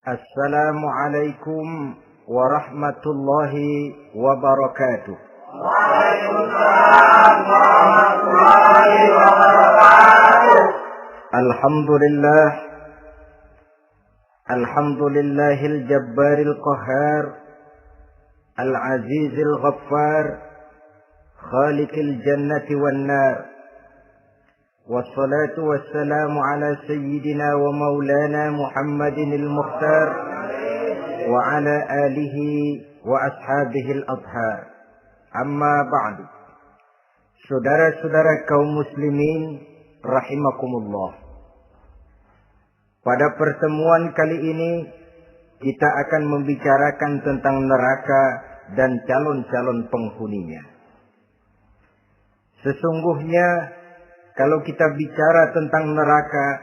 Assalamualaikum warahmatullahi wabarakatuh. Waalaikumsalam warahmatullahi wabarakatuh. Alhamdulillahil jabbaril qahhar, al-azizil ghaffar, khaliqil jannati wan nar. Wassalatu wassalamu ala sayyidina wa maulana Muhammadinil Mukhtar wa ala alihi wa ashabihil adhar. Amma ba'du. Saudara-saudara kaum muslimin rahimakumullah. Pada pertemuan kali ini kita akan membicarakan tentang neraka dan calon-calon penghuninya. Sesungguhnya kalau kita bicara tentang neraka,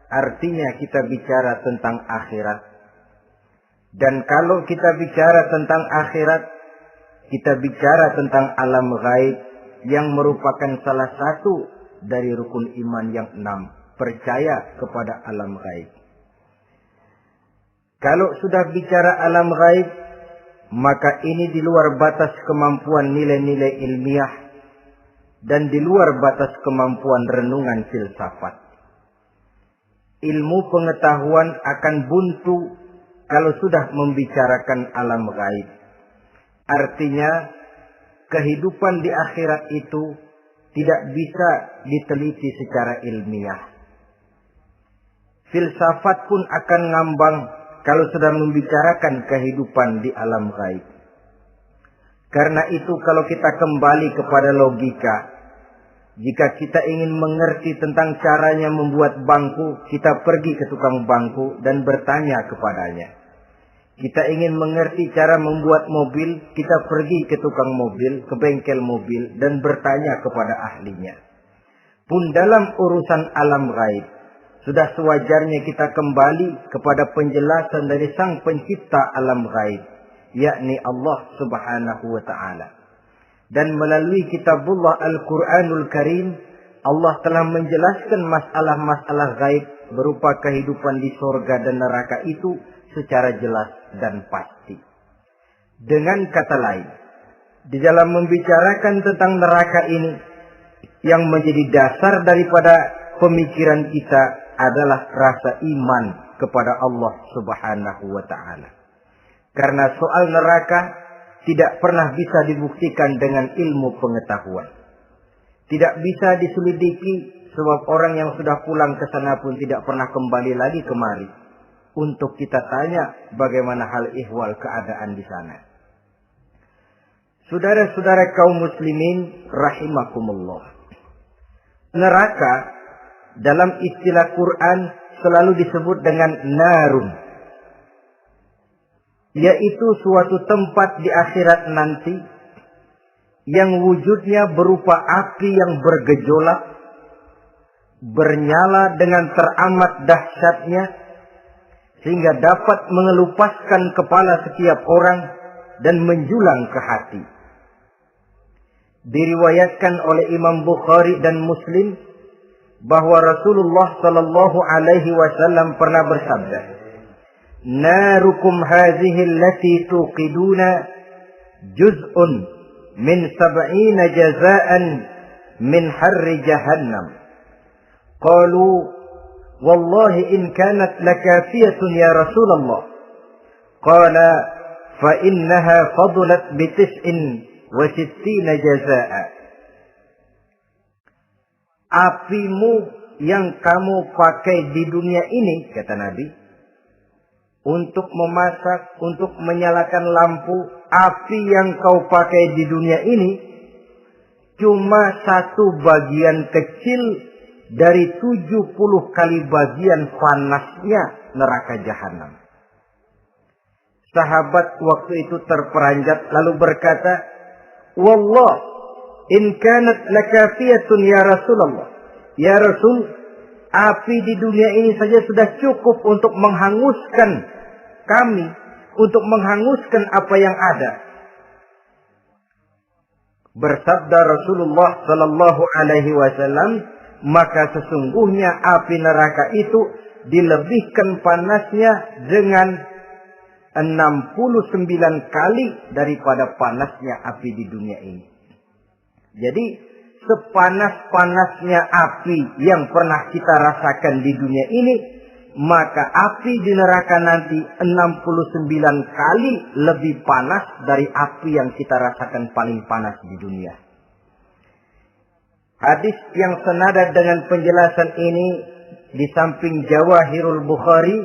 artinya kita bicara tentang akhirat. Dan kalau kita bicara tentang akhirat, kita bicara tentang alam gaib yang merupakan salah satu dari rukun iman yang 6, percaya kepada alam gaib. Kalau sudah bicara alam gaib, maka ini di luar batas kemampuan nilai-nilai ilmiah dan di luar batas kemampuan renungan filsafat. Ilmu pengetahuan akan buntu kalau sudah membicarakan alam gaib. Artinya, kehidupan di akhirat itu tidak bisa diteliti secara ilmiah. Filsafat pun akan ngambang kalau sudah membicarakan kehidupan di alam gaib. Karena itu kalau kita kembali kepada logika, jika kita ingin mengerti tentang caranya membuat bangku, kita pergi ke tukang bangku dan bertanya kepadanya. Kita ingin mengerti cara membuat mobil, kita pergi ke tukang mobil, ke bengkel mobil dan bertanya kepada ahlinya. Pun dalam urusan alam gaib, sudah sewajarnya kita kembali kepada penjelasan dari Sang Pencipta alam gaib, yakni Allah Subhanahu wa ta'ala. Dan melalui kitabullah Al-Quranul Karim, Allah telah menjelaskan masalah-masalah gaib berupa kehidupan di surga dan neraka itu secara jelas dan pasti. Dengan kata lain, di dalam membicarakan tentang neraka ini, yang menjadi dasar daripada pemikiran kita adalah rasa iman kepada Allah Subhanahu wa ta'ala. Karena soal neraka tidak pernah bisa dibuktikan dengan ilmu pengetahuan. Tidak bisa diselidiki sebab orang yang sudah pulang ke sana pun tidak pernah kembali lagi kemari untuk kita tanya bagaimana hal ihwal keadaan di sana. Saudara-saudara kaum muslimin rahimakumullah. Neraka dalam istilah Quran selalu disebut dengan narun, yaitu suatu tempat di akhirat nanti yang wujudnya berupa api yang bergejolak, bernyala dengan teramat dahsyatnya, sehingga dapat mengelupaskan kepala setiap orang dan menjulang ke hati. Diriwayatkan oleh Imam Bukhari dan Muslim bahwa Rasulullah sallallahu alaihi wasallam pernah bersabda, "Narukum hadhihi allati tuqiduna juz'un min 70 jazaan min harri jahannam." Qalu, "Wallahi in kanat lakafiyatun ya Rasulullah." Qala, "Fa innaha fadlat bi 69 jazaa." Apimu yang kamu pakai di dunia ini, kata Nabi, untuk memasak, untuk menyalakan lampu, api yang kau pakai di dunia ini cuma satu bagian kecil dari 70 kali bagian panasnya neraka jahanam. Sahabat waktu itu terperanjat lalu berkata, "Wallah, in kanat lakafiyatun ya Rasulullah." Ya Rasul, api di dunia ini saja sudah cukup untuk menghanguskan kami, untuk menghanguskan apa yang ada. Bersabda Rasulullah sallallahu alaihi wasallam, maka sesungguhnya api neraka itu dilebihkan panasnya dengan 69 kali daripada panasnya api di dunia ini. Jadi sepanas-panasnya api yang pernah kita rasakan di dunia ini, maka api di neraka nanti 69 kali lebih panas dari api yang kita rasakan paling panas di dunia. Hadis yang senada dengan penjelasan ini di samping Jawahirul Bukhari,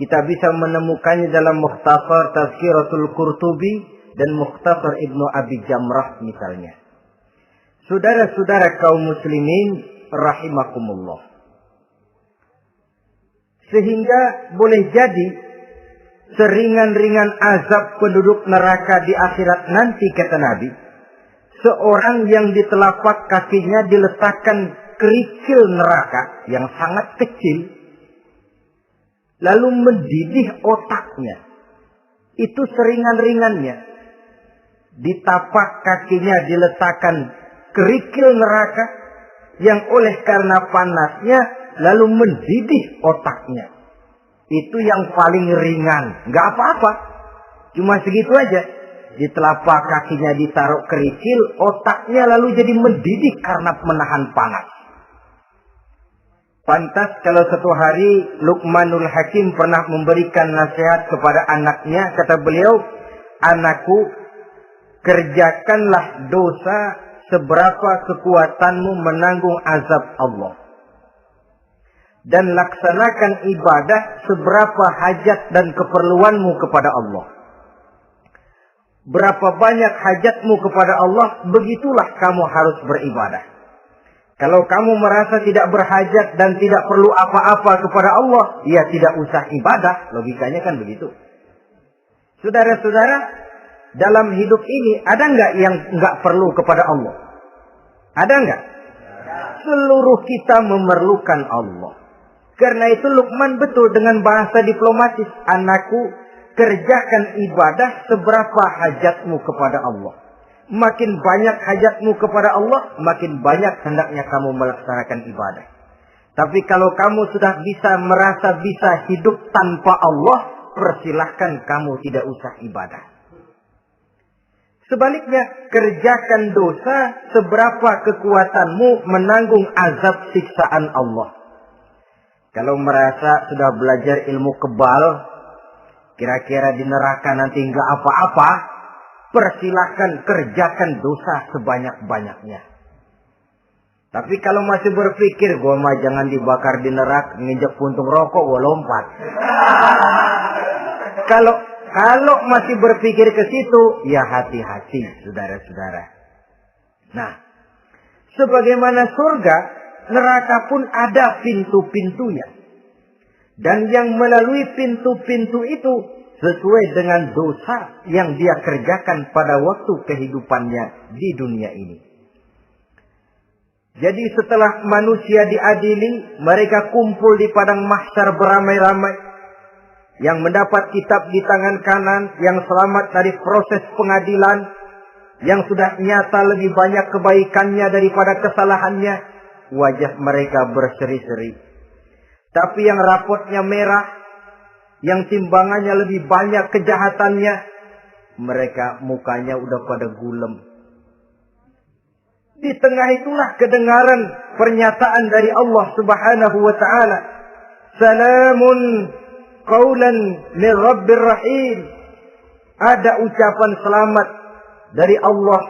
kita bisa menemukannya dalam Mukhtasar Tazkiratul Qurtubi dan Mukhtasar Ibnu Abi Jamrah misalnya. Saudara-saudara kaum muslimin rahimakumullah. Sehingga boleh jadi seringan-ringan azab penduduk neraka di akhirat nanti, kata Nabi, seorang yang di telapak kakinya diletakkan kerikil neraka yang sangat kecil, lalu mendidih otaknya. Itu seringan-ringannya. Di tapak kakinya diletakkan kerikil neraka yang oleh karena panasnya lalu mendidih otaknya. Itu yang paling ringan. Nggak apa-apa. Cuma segitu aja. Di telapak kakinya ditaruh kerikil, otaknya lalu jadi mendidih karena menahan panas. Pantas kalau suatu hari Luqmanul Hakim pernah memberikan nasihat kepada anaknya. Kata beliau, anakku, kerjakanlah dosa seberapa kekuatanmu menanggung azab Allah. Dan laksanakan ibadah seberapa hajat dan keperluanmu kepada Allah. Berapa banyak hajatmu kepada Allah, begitulah kamu harus beribadah. Kalau kamu merasa tidak berhajat dan tidak perlu apa-apa kepada Allah, ya tidak usah ibadah. Logikanya kan begitu. Saudara-saudara, dalam hidup ini ada nggak yang nggak perlu kepada Allah? Ada nggak? Seluruh kita memerlukan Allah. Karena itu Luqman betul dengan bahasa diplomatis. Anakku, kerjakan ibadah seberapa hajatmu kepada Allah. Makin banyak hajatmu kepada Allah, makin banyak hendaknya kamu melaksanakan ibadah. Tapi kalau kamu sudah merasa bisa hidup tanpa Allah, persilahkan kamu tidak usah ibadah. Sebaliknya, kerjakan dosa seberapa kekuatanmu menanggung azab siksaan Allah. Kalau merasa sudah belajar ilmu kebal, kira-kira di neraka nanti nggak apa-apa, persilahkan kerjakan dosa sebanyak-banyaknya. Tapi kalau masih berpikir, gua mah jangan dibakar di neraka, nginjek puntung rokok, gua lompat. Kalau masih berpikir ke situ, ya hati-hati, saudara-saudara. Nah, sebagaimana surga, neraka pun ada pintu-pintunya. Dan yang melalui pintu-pintu itu sesuai dengan dosa yang dia kerjakan pada waktu kehidupannya di dunia ini. Jadi setelah manusia diadili, mereka kumpul di padang mahsyar beramai-ramai. Yang mendapat kitab di tangan kanan, yang selamat dari proses pengadilan, yang sudah nyata lebih banyak kebaikannya daripada kesalahannya, wajah mereka berseri-seri. Tapi yang rapotnya merah, yang timbangannya lebih banyak kejahatannya, mereka mukanya udah pada gulem. Di tengah itulah kedengaran pernyataan dari Allah Subhanahu wa taala. Salamun qaulan min Rabbir Rahim. Ada ucapan selamat dari Allah,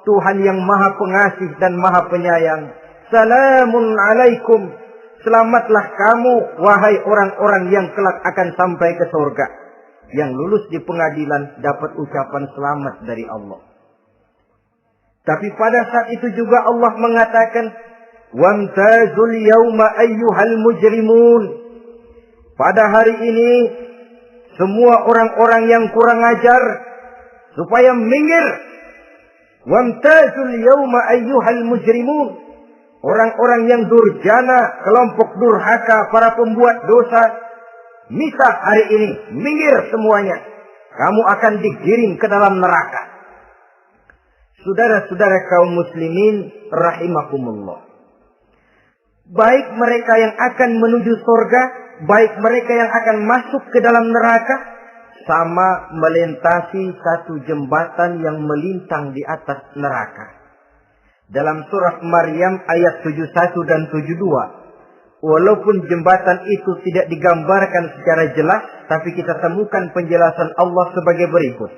Tuhan yang Maha Pengasih dan Maha Penyayang. Salamun alaikum. Selamatlah kamu, wahai orang-orang yang kelak akan sampai ke surga. Yang lulus di pengadilan dapat ucapan selamat dari Allah. Tapi pada saat itu juga Allah mengatakan, wamtazul yawma ayyuhal mujrimun. Pada hari ini, semua orang-orang yang kurang ajar, supaya minggir. Wamtazul yawma ayyuhal mujrimun. Orang-orang yang durjana, kelompok durhaka, para pembuat dosa, misah hari ini, minggir semuanya. Kamu akan digiring ke dalam neraka. Saudara-saudara kaum muslimin rahimakumullah. baik mereka yang akan menuju surga, baik mereka yang akan masuk ke dalam neraka, sama melintasi satu jembatan yang melintang di atas neraka. Dalam surah Maryam ayat 71 dan 72, walaupun jembatan itu tidak digambarkan secara jelas, tapi kita temukan penjelasan Allah sebagai berikut.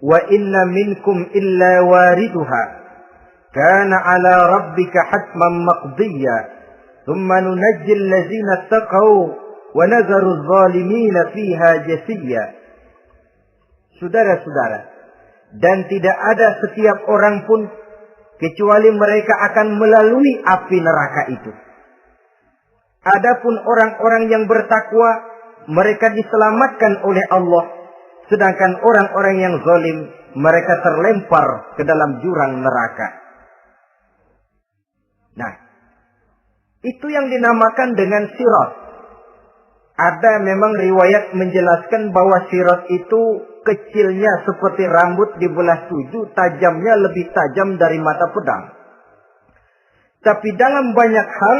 Wa inna minkum illa wariduha, kana ala rabbika hatman maqdiyya, thumma nunajjil ladzina taqaw wa nadharu adh-dhalimina fiha jasiyya. Saudara-saudara, dan tidak ada setiap orang pun kecuali mereka akan melalui api neraka itu. Adapun orang-orang yang bertakwa, mereka diselamatkan oleh Allah. Sedangkan orang-orang yang zalim, mereka terlempar ke dalam jurang neraka. Nah, itu yang dinamakan dengan sirat. Ada memang riwayat menjelaskan bahwa sirat itu kecilnya seperti rambut dibelah 7, tajamnya lebih tajam dari mata pedang. Tapi dalam banyak hal,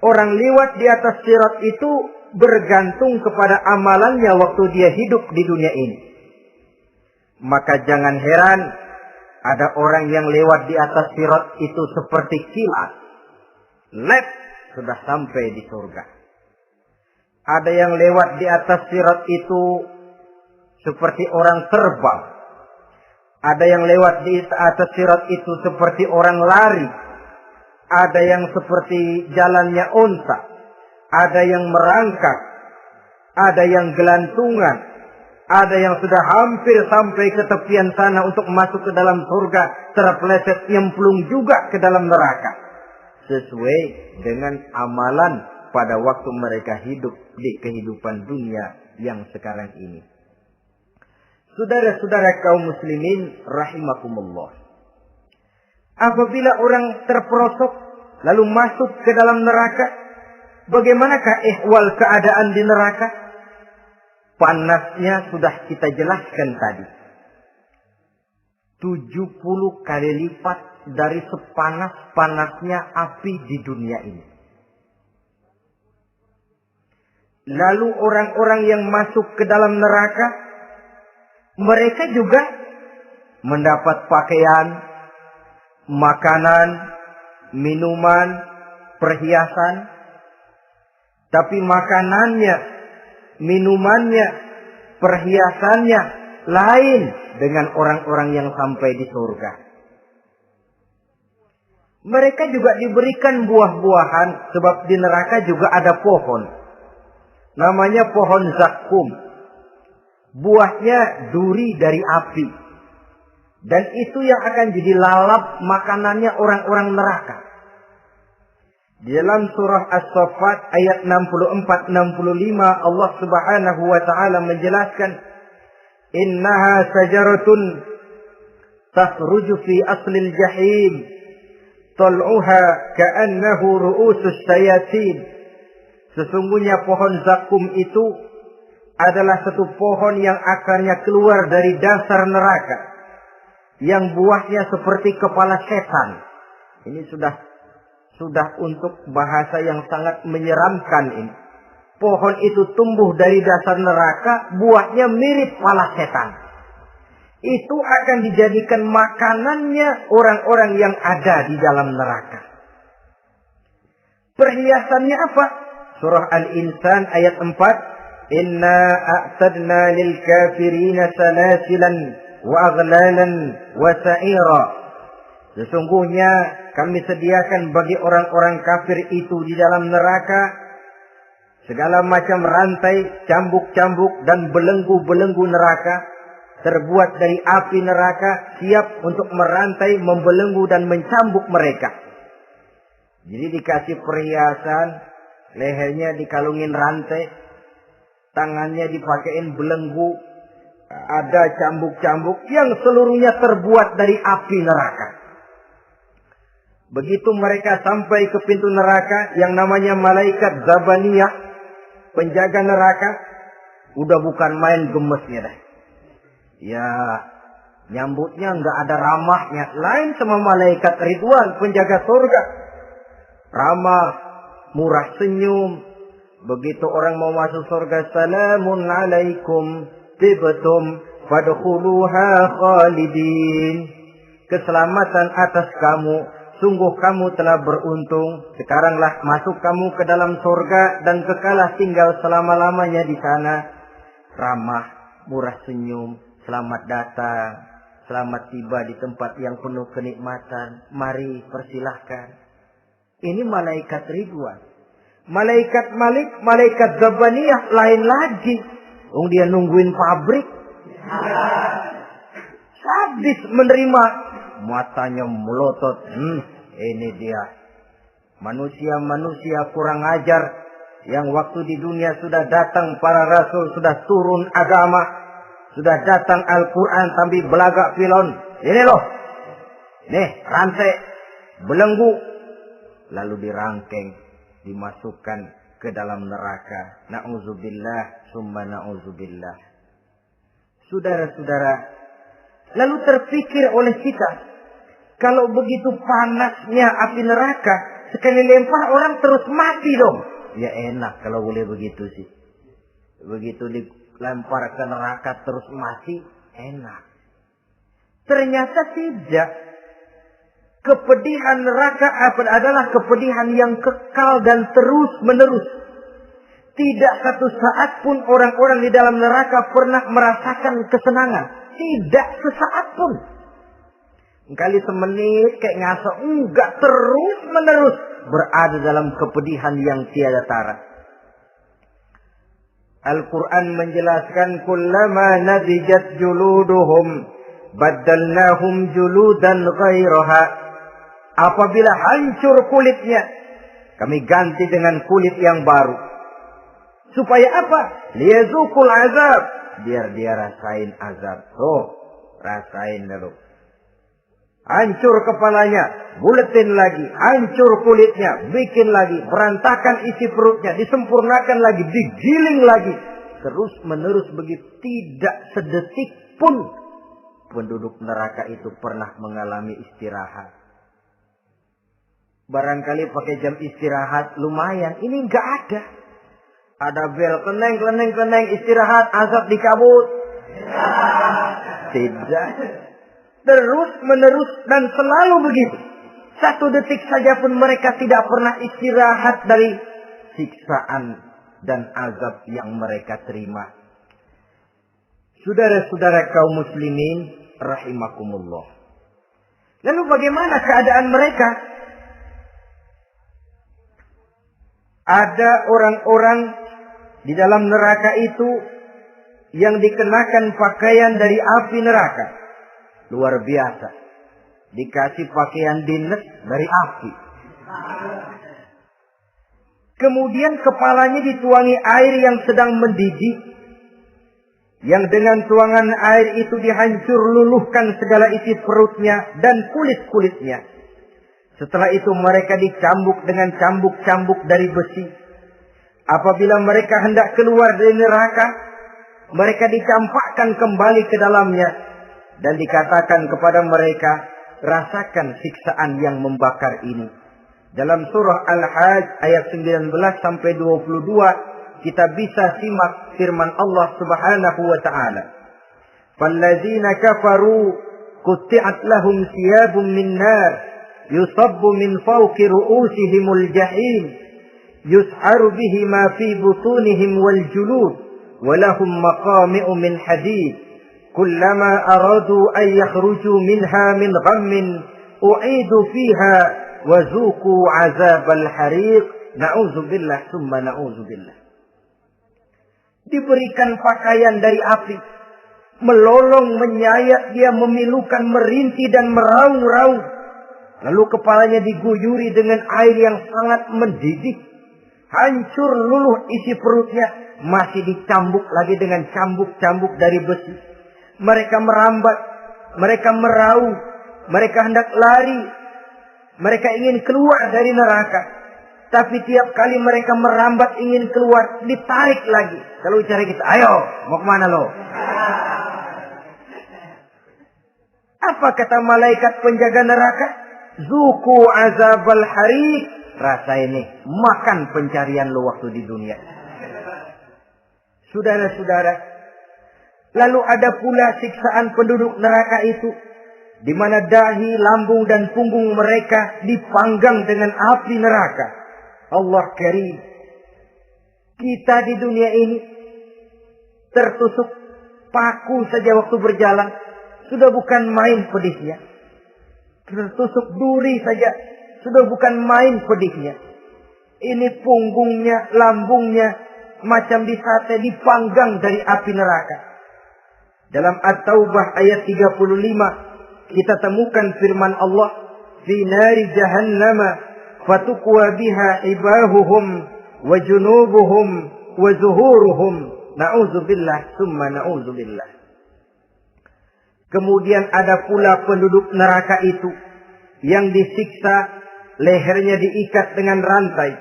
orang lewat di atas sirat itu bergantung kepada amalannya waktu dia hidup di dunia ini. Maka jangan heran ada orang yang lewat di atas sirat itu seperti kilat. Lep, sudah sampai di surga. Ada yang lewat di atas sirat itu seperti orang terbang. Ada yang lewat di atas sirat itu seperti orang lari. Ada yang seperti jalannya unta. Ada yang merangkak. Ada yang gelantungan. Ada yang sudah hampir sampai ke tepian sana untuk masuk ke dalam surga. Terpeleset nyemplung juga ke dalam neraka. Sesuai dengan amalan pada waktu mereka hidup di kehidupan dunia yang sekarang ini. Saudara-saudara kaum muslimin rahimakumullah. Apabila orang terperosok lalu masuk ke dalam neraka, bagaimanakah ihwal keadaan di neraka? Panasnya sudah kita jelaskan tadi. 70 kali lipat dari sepanas-panasnya api di dunia ini. Lalu orang-orang yang masuk ke dalam neraka, mereka juga mendapat pakaian, makanan, minuman, perhiasan. Tapi makanannya, minumannya, perhiasannya lain dengan orang-orang yang sampai di surga. Mereka juga diberikan buah-buahan, sebab di neraka juga ada pohon. Namanya pohon zakum. Buahnya duri dari api. Dan itu yang akan jadi lalap makanannya orang-orang neraka. Di dalam surah As-Saffat ayat 64-65 Allah Subhanahu wa taala menjelaskan, "Innaha sajaratun takhruju fi aslil jahim, tal'uha ka'annahu ru'usus sayatin." Sesungguhnya pohon zakum itu adalah satu pohon yang akarnya keluar dari dasar neraka, yang buahnya seperti kepala setan. Ini sudah untuk bahasa yang sangat menyeramkan ini. Pohon itu tumbuh dari dasar neraka, buahnya mirip kepala setan. Itu akan dijadikan makanannya orang-orang yang ada di dalam neraka. Perhiasannya apa? Surah Al-Insan ayat 4. Inna a'tadna lil kafirina salasilan wa aghlalan wa sa'ira. Sesungguhnya kami sediakan bagi orang-orang kafir itu di dalam neraka segala macam rantai, cambuk-cambuk dan belenggu-belenggu neraka terbuat dari api neraka, siap untuk merantai, membelenggu dan mencambuk mereka. Jadi dikasih perhiasan, lehernya dikalungin rantai, tangannya dipakein belenggu, ada cambuk-cambuk yang seluruhnya terbuat dari api neraka. Begitu mereka sampai ke pintu neraka yang namanya malaikat Zabaniyah, penjaga neraka, udah bukan main gemesnya dah. Ya, nyambutnya nggak ada ramahnya, lain sama malaikat Ridwan, penjaga surga. ramah, murah senyum. Begitu orang mau masuk surga, salamun alaikum tibtum fadkhuluha khalidin. Keselamatan atas kamu, sungguh kamu telah beruntung. Sekaranglah masuk kamu ke dalam surga dan kekalah tinggal selama-lamanya di sana. Ramah, murah senyum, selamat datang, selamat tiba di tempat yang penuh kenikmatan. Mari persilahkan. Ini malaikat Ridwan. Malaikat Malik, malaikat Zabaniyah lain lagi. Dia nungguin pabrik. Sadis menerima. Matanya melotot. Ini dia. Manusia-manusia kurang ajar. Yang waktu di dunia sudah datang para rasul. Sudah turun agama. Sudah datang Al-Quran tapi belagak pilon. Ini loh. Nih rantai. Belenggu. Lalu dirangkeng. Dimasukkan ke dalam neraka. Na'udzubillah summa na'udzubillah. Saudara-saudara, lalu terpikir oleh kita, kalau begitu panasnya api neraka, sekali lempar orang terus mati dong. Ya enak kalau boleh begitu sih. Begitu dilempar ke neraka terus mati, enak. Ternyata tidak. Kepedihan neraka adalah kepedihan yang kekal dan terus menerus. Tidak satu saat pun orang-orang di dalam neraka pernah merasakan kesenangan. Tidak sesaat pun. Kali semenit kayak ngaso. Enggak, terus menerus berada dalam kepedihan yang tiada tara. Al-Quran menjelaskan kullama nadijat juluduhum baddalnahum juludan ghairaha. Apabila hancur kulitnya, kami ganti dengan kulit yang baru. Supaya apa? Liyazukul azab. Biar dia rasain azab. Tuh, rasain dulu. Hancur kepalanya, buletin lagi. Hancur kulitnya, bikin lagi. Berantakan isi perutnya, disempurnakan lagi, digiling lagi. Terus menerus begitu. Tidak sedetik pun penduduk neraka itu pernah mengalami istirahat. Barangkali pakai jam istirahat lumayan. Ini enggak ada. Ada bel keneng istirahat, azab dicabut. Tidak. Terus menerus dan selalu begitu. Satu detik saja pun mereka tidak pernah istirahat dari siksaan dan azab yang mereka terima. Saudara-saudara kaum muslimin rahimakumullah. Lalu bagaimana keadaan mereka? Ada orang-orang di dalam neraka itu yang dikenakan pakaian dari api neraka. Luar biasa. Dikasih pakaian dinas dari api. Kemudian kepalanya dituangi air yang sedang mendidih. Yang dengan tuangan air itu dihancur luluhkan segala isi perutnya dan kulit-kulitnya. Setelah itu mereka dicambuk dengan cambuk-cambuk dari besi. Apabila mereka hendak keluar dari neraka, mereka dicampakkan kembali ke dalamnya. Dan dikatakan kepada mereka, rasakan siksaan yang membakar ini. Dalam surah Al-Hajj ayat 19 sampai 22, kita bisa simak firman Allah Subhanahu wa taala. Fallazina kafaru qutti'at lahum thiyabun min nar yusabbu min fawqi ru'usihimul jahim yus'aru bihi ma fi butunihim wal julud wa lahum maqami'u min hadid kullama aradu an yakhruju minha min ghammin u'idu fiha wa zuqu 'azabal hariq na'udzubillah summa na'udzubillah. Diberikan pakaian dari api, melolong, menyayat, dia memilukan, merintih dan meraung-raung. Lalu kepalanya diguyuri dengan air yang sangat mendidih. Hancur luluh isi perutnya. Masih dicambuk lagi dengan cambuk-cambuk dari besi. Mereka merambat. Mereka meraung. Mereka hendak lari. Mereka ingin keluar dari neraka. Tapi tiap kali mereka merambat ingin keluar, ditarik lagi. Kalau bicara kita, ayo, mau kemana lo? Apa kata malaikat penjaga neraka? Zuku azabal harik. Rasa ini. Makan pencarian lo waktu di dunia. Saudara-saudara. Lalu ada pula siksaan penduduk neraka itu. Di mana dahi, lambung dan punggung mereka dipanggang dengan api neraka. Allah karim. Kita di dunia ini tertusuk paku saja waktu berjalan. Sudah bukan main pedihnya. Tertusuk duri saja. Sudah bukan main pedihnya. Ini punggungnya, lambungnya. Macam disate, dipanggang dari api neraka. Dalam At-Taubah ayat 35. Kita temukan firman Allah. Fi nari jahannama. Fatukwa biha ibahuhum. Wa junubuhum. Wa zuhuruhum. Na'udzubillah. Summa na'udzubillah. Kemudian ada pula penduduk neraka itu yang disiksa, lehernya diikat dengan rantai.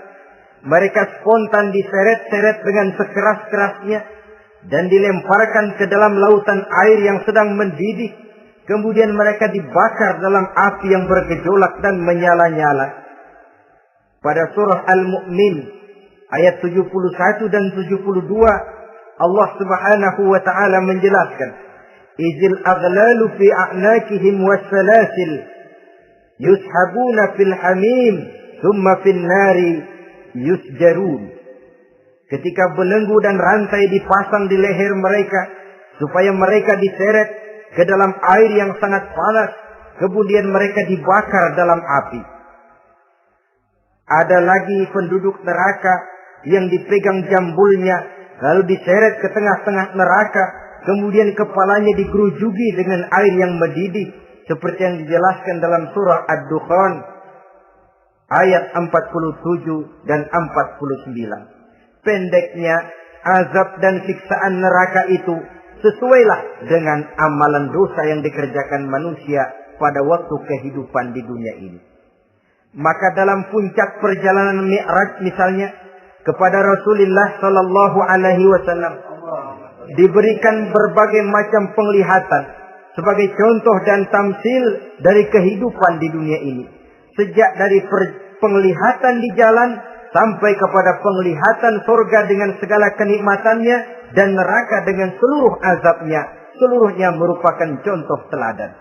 Mereka spontan diseret-seret dengan sekeras-kerasnya dan dilemparkan ke dalam lautan air yang sedang mendidih. Kemudian mereka dibakar dalam api yang bergejolak dan menyala-nyala. Pada surah Al-Mu'min ayat 71 dan 72 Allah Subhanahu wa taala menjelaskan, Izil aghlalu fi a'nakihim wassalasil yushabuna fil hamim thumma fil nari yusjarun. Ketika belenggu dan rantai dipasang di leher mereka supaya mereka diseret ke dalam air yang sangat panas, kemudian mereka dibakar dalam api. Ada lagi penduduk neraka yang dipegang jambulnya lalu diseret ke tengah-tengah neraka. Kemudian kepalanya digerujugi dengan air yang mendidih. Seperti yang dijelaskan dalam surah Ad-Dukhan. Ayat 47 dan 49. Pendeknya, azab dan siksaan neraka itu sesuailah dengan amalan dosa yang dikerjakan manusia pada waktu kehidupan di dunia ini. Maka dalam puncak perjalanan Mi'raj misalnya, kepada Rasulullah Sallallahu Alaihi Wasallam diberikan berbagai macam penglihatan sebagai contoh dan tamsil dari kehidupan di dunia ini. Sejak dari penglihatan di jalan sampai kepada penglihatan surga dengan segala kenikmatannya dan neraka dengan seluruh azabnya. Seluruhnya merupakan contoh teladan.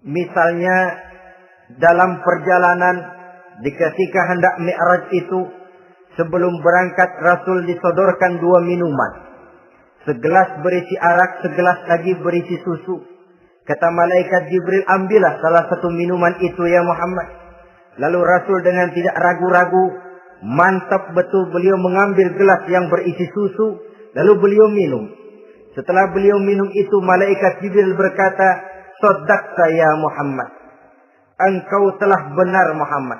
Misalnya dalam perjalanan ketika hendak Mi'raj itu, sebelum berangkat Rasul disodorkan 2 minuman. Segelas berisi arak, segelas lagi berisi susu. Kata malaikat Jibril, ambillah salah satu minuman itu ya Muhammad. Lalu Rasul dengan tidak ragu-ragu, mantap betul beliau mengambil gelas yang berisi susu. Lalu beliau minum. Setelah beliau minum itu, malaikat Jibril berkata, Shaddaqta ya Muhammad. Engkau telah benar Muhammad.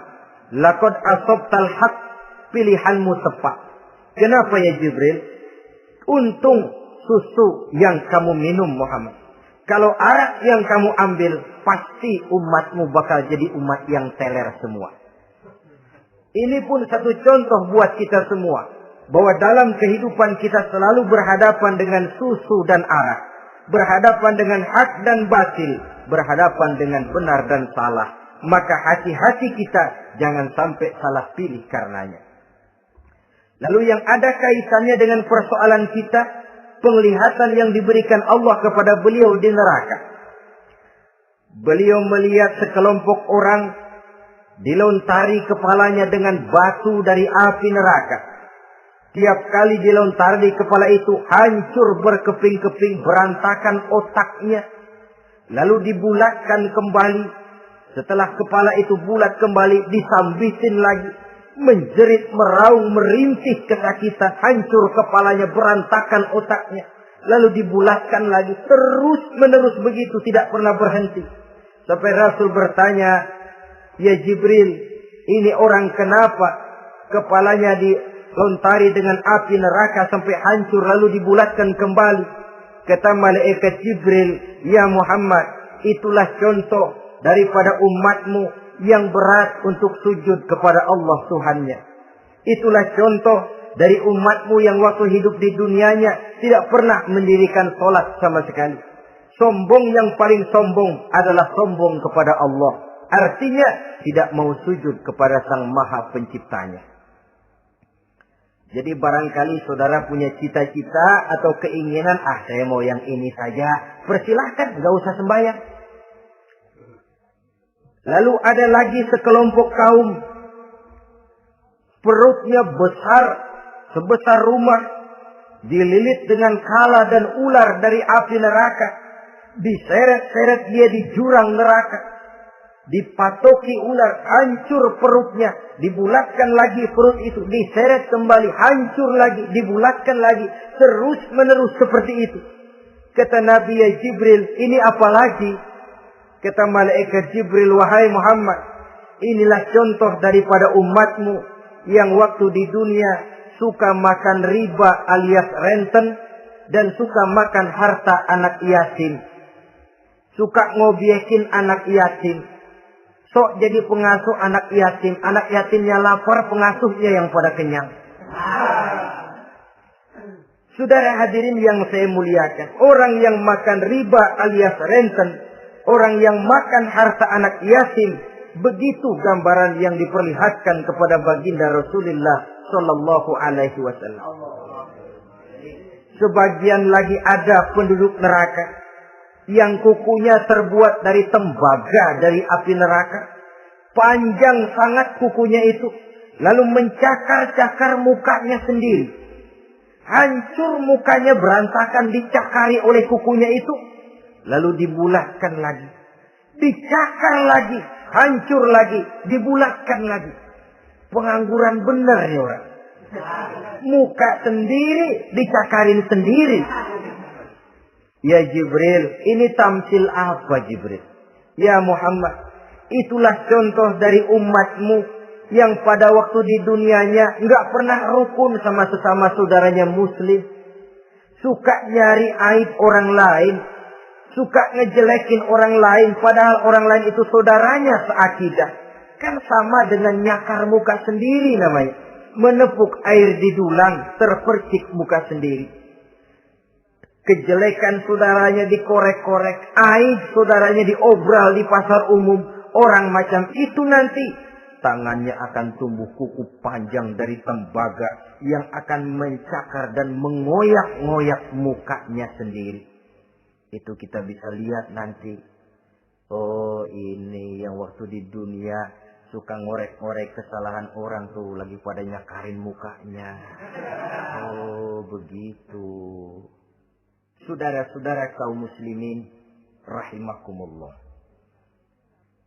Laqad asabtal haq. Pilihanmu tepat. Kenapa ya Jibril? Untung susu yang kamu minum Muhammad. Kalau arak yang kamu ambil, pasti umatmu bakal jadi umat yang teler semua. Ini pun satu contoh buat kita semua. Bahwa dalam kehidupan kita selalu berhadapan dengan susu dan arak. Berhadapan dengan hak dan batil. Berhadapan dengan benar dan salah. Maka hati-hati kita jangan sampai salah pilih karenanya. Lalu yang ada kaitannya dengan persoalan kita, penglihatan yang diberikan Allah kepada beliau di neraka. Beliau melihat sekelompok orang dilontari kepalanya dengan batu dari api neraka. Tiap kali dilontari kepala itu hancur berkeping-keping, berantakan otaknya. Lalu dibulatkan kembali. Setelah kepala itu bulat kembali, disambitin lagi. Menjerit, meraung, merintih kesakitan, hancur kepalanya, berantakan otaknya. Lalu dibulatkan lagi, terus menerus begitu, tidak pernah berhenti. Sampai Rasul bertanya, ya Jibril, ini orang kenapa kepalanya dilontari dengan api neraka sampai hancur lalu dibulatkan kembali? Kata malaikat Jibril, ya Muhammad, itulah contoh daripada umatmu yang berat untuk sujud kepada Allah Tuhannya. Itulah contoh dari umatmu yang waktu hidup di dunianya tidak pernah mendirikan sholat sama sekali. Sombong yang paling sombong adalah sombong kepada Allah. Artinya tidak mau sujud kepada Sang Maha Penciptanya. Jadi barangkali saudara punya cita-cita atau keinginan, saya mau yang ini saja, persilahkan, nggak usah sembahyang. Lalu ada lagi sekelompok kaum, perutnya besar, sebesar rumah, dililit dengan kala dan ular dari api neraka, diseret-seret dia di jurang neraka, dipatoki ular, hancur perutnya, dibulatkan lagi perut itu, diseret kembali, hancur lagi, dibulatkan lagi, terus menerus seperti itu. Kata Nabi Jibril, ini apa lagi? Kata malaikat Jibril, wahai Muhammad, inilah contoh daripada umatmu yang waktu di dunia suka makan riba alias renten dan suka makan harta anak yatim, suka ngobyekin anak yatim. Sok jadi pengasuh anak yatimnya lapar, pengasuhnya yang pada kenyang. Saudara hadirin yang saya muliakan, orang yang makan riba alias renten, orang yang makan harta anak yatim, begitu gambaran yang diperlihatkan kepada baginda Rasulullah Sallallahu Alaihi Wasallam. Sebagian lagi ada penduduk neraka yang kukunya terbuat dari tembaga dari api neraka. Panjang sangat kukunya itu. Lalu mencakar-cakar mukanya sendiri. Hancur mukanya, berantakan, dicakari oleh kukunya itu. Lalu dibulatkan lagi. Dicakar lagi. Hancur lagi. Dibulatkan lagi. Pengangguran benar ya orang. Muka sendiri, dicakarin sendiri. Ya Jibril, ini tamsil apa Jibril? Ya Muhammad, itulah contoh dari umatmu yang pada waktu di dunianya nggak pernah rukun sama sesama saudaranya muslim. Suka nyari aib orang lain. Suka ngejelekin orang lain, padahal orang lain itu saudaranya seakidah. Kan sama dengan nyakar muka sendiri namanya. Menepuk air di dulang, terpercik muka sendiri. Kejelekan saudaranya dikorek-korek, aib saudaranya diobral di pasar umum. Orang macam itu nanti tangannya akan tumbuh kuku panjang dari tembaga yang akan mencakar dan mengoyak-ngoyak mukanya sendiri. Itu kita bisa lihat nanti. Oh, ini yang waktu di dunia suka ngorek-ngorek kesalahan orang tuh lagi pada nyakarin mukanya. Oh, begitu. Saudara-saudara kaum muslimin rahimakumullah.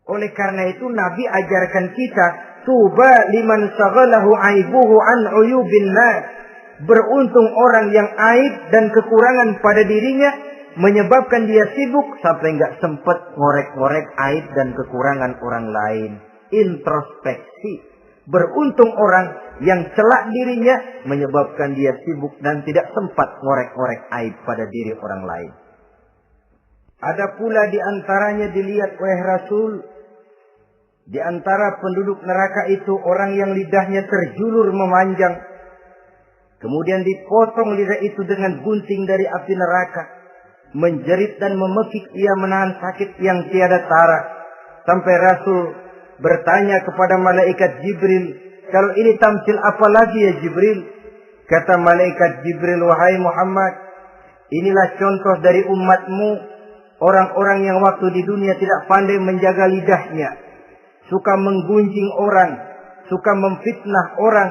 Oleh karena itu Nabi ajarkan kita, tuba liman saghalahu aibuhu an uyubin nas. Beruntung orang yang aib dan kekurangan pada dirinya menyebabkan dia sibuk sampai enggak sempat ngorek-ngorek aib dan kekurangan orang lain. Introspeksi. Beruntung orang yang celak dirinya menyebabkan dia sibuk dan tidak sempat ngorek-ngorek aib pada diri orang lain. Ada pula di antaranya dilihat oleh Rasul. Di antara penduduk neraka itu orang yang lidahnya terjulur memanjang. Kemudian dipotong lidah itu dengan gunting dari api neraka. Menjerit dan memekik ia menahan sakit yang tiada tara. Sampai Rasul bertanya kepada malaikat Jibril, kalau ini tamsil apa lagi ya Jibril? Kata malaikat Jibril, wahai Muhammad, inilah contoh dari umatmu, orang-orang yang waktu di dunia tidak pandai menjaga lidahnya, suka menggunjing orang, suka memfitnah orang,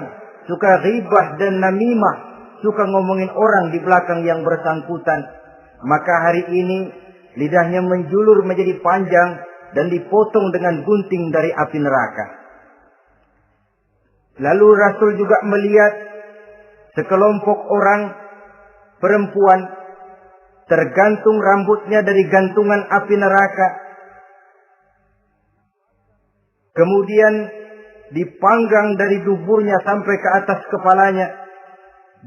suka ghibah dan namimah, suka ngomongin orang di belakang yang bersangkutan. Maka hari ini lidahnya menjulur menjadi panjang dan dipotong dengan gunting dari api neraka. Lalu Rasul juga melihat sekelompok orang perempuan tergantung rambutnya dari gantungan api neraka. Kemudian dipanggang dari duburnya sampai ke atas kepalanya